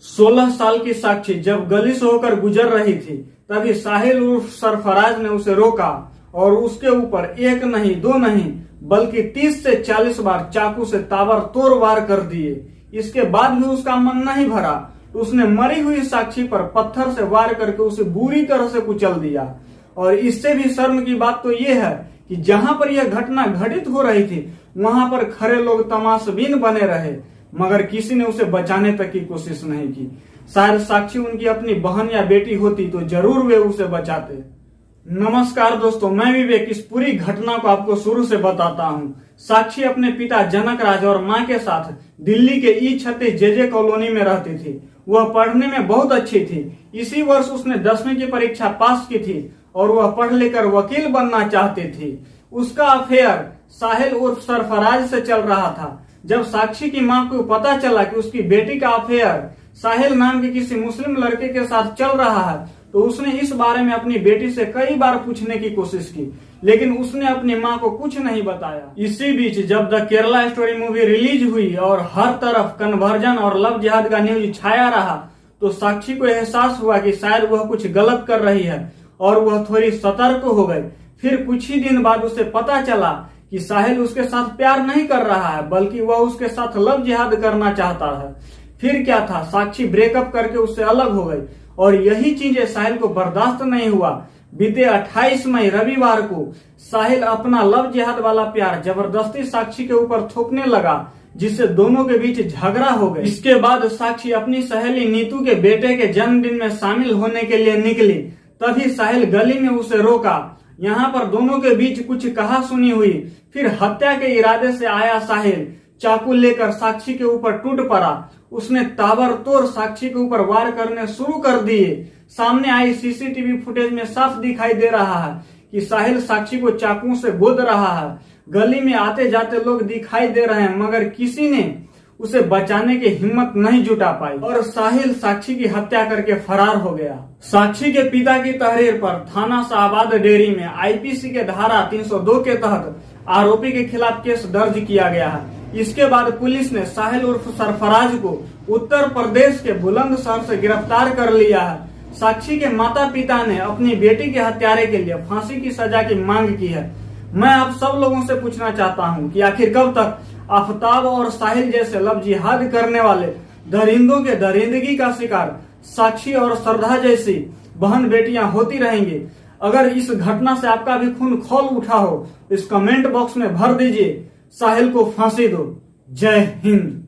16 साल की साक्षी जब गली से होकर गुजर रही थी तभी साहिल उर्फ सरफराज ने उसे रोका और उसके ऊपर एक नहीं दो नहीं बल्कि 30 से 40 बार चाकू से ताबड़तोड़ वार कर दिए। इसके बाद भी उसका मन नहीं भरा तो उसने मरी हुई साक्षी पर पत्थर से वार करके उसे बुरी तरह से कुचल दिया। और इससे भी शर्म की बात तो ये है कि जहां पर यह घटना घटित हो रही थी वहां पर खड़े लोग तमाशबीन बने रहे मगर किसी ने उसे बचाने तक की कोशिश नहीं की। शायद साक्षी उनकी अपनी बहन या बेटी होती तो जरूर वे उसे बचाते। नमस्कार दोस्तों, मैं विवेक इस पूरी घटना को आपको शुरू से बताता हूँ। साक्षी अपने पिता जनक राज और माँ के साथ दिल्ली के E36 JJ कॉलोनी में रहती थी। वह पढ़ने में बहुत अच्छी थी। इसी वर्ष उसने 10वीं की परीक्षा पास की थी और वह पढ़ लेकर वकील बनना चाहती थी। उसका अफेयर साहिल उर्फ सरफराज से चल रहा था। जब साक्षी की मां को पता चला कि उसकी बेटी का अफेयर साहिल नाम के किसी मुस्लिम लड़के के साथ चल रहा है तो उसने इस बारे में अपनी बेटी से कई बार पूछने की कोशिश की, लेकिन उसने अपनी मां को कुछ नहीं बताया। इसी बीच जब the Kerala story movie release हुई और हर तरफ कन्वर्जन और लव जिहाद का न्यूज छाया रहा तो साक्षी को एहसास हुआ कि शायद वह कुछ गलत कर रही है और वह थोड़ी सतर्क हो गई। फिर कुछ ही दिन बाद उसे पता चला कि साहिल उसके साथ प्यार नहीं कर रहा है बल्कि वह उसके साथ लव जिहाद करना चाहता है। फिर क्या था, साक्षी ब्रेकअप करके उससे अलग हो गई और यही चीजें साहिल को बर्दाश्त नहीं हुआ। बीते 28 मई रविवार को साहिल अपना लव जिहाद वाला प्यार जबरदस्ती साक्षी के ऊपर थोपने लगा जिससे दोनों के बीच झगड़ा हो गया। इसके बाद साक्षी अपनी सहेली नीतू के बेटे के जन्मदिन में शामिल होने के लिए निकली। तभी साहिल गली में उसे रोका। यहाँ पर दोनों के बीच कुछ कहा सुनी हुई। फिर हत्या के इरादे से आया साहिल चाकू लेकर साक्षी के ऊपर टूट पड़ा। उसने ताबड़तोड़ साक्षी के ऊपर वार करने शुरू कर दिए। सामने आई सीसीटीवी फुटेज में साफ दिखाई दे रहा है कि साहिल साक्षी को चाकू से गोद रहा है। गली में आते जाते लोग दिखाई दे रहे हैं मगर किसी ने उसे बचाने की हिम्मत नहीं जुटा पाई और साहिल साक्षी की हत्या करके फरार हो गया। साक्षी के पिता की तहरीर पर थाना शाहबाद डेरी में आईपीसी के धारा 302 के तहत आरोपी के खिलाफ केस दर्ज किया गया है। इसके बाद पुलिस ने साहिल उर्फ सरफराज को उत्तर प्रदेश के बुलंदशहर से गिरफ्तार कर लिया है। साक्षी के माता पिता ने अपनी बेटी के हत्यारे के लिए फांसी की सजा की मांग की है। मैं आप सब लोगों से पूछना चाहता हूं कि आखिर कब तक आफ्ताब और साहिल जैसे लव जिहाद करने वाले दरिंदों के दरिंदगी का शिकार साक्षी और श्रद्धा जैसी बहन बेटियां होती रहेंगी। अगर इस घटना से आपका भी खून खौल उठा हो इस कमेंट बॉक्स में भर दीजिए, साहिल को फांसी दो। जय हिंद।